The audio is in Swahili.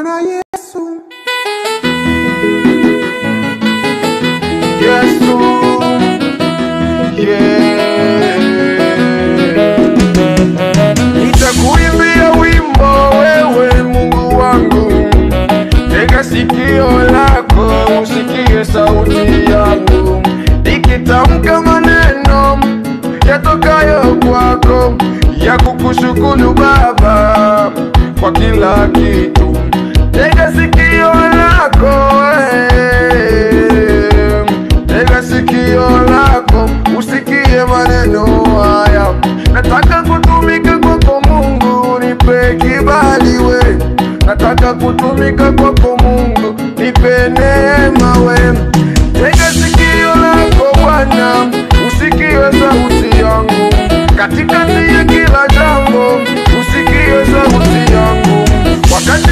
Bwana Yesu. Yesu, yeah. Nitakuimbia wimbo wewe Mungu wangu, tega sikio lako usikie sauti yangu, nikitamka maneno yatokayo kwako ya kukushukuru Baba kwa kila kitu. Tega sikio lako, tega sikio lako usikie maneno haya. Nataka kutumika kwako Mungu, nipe kibali we. Nataka kutumika kwako Mungu, nipe neema we. Tega sikio lako Bwana usikie sauti yangu, katikati ya kila jambo usikie sauti yangu. Wakati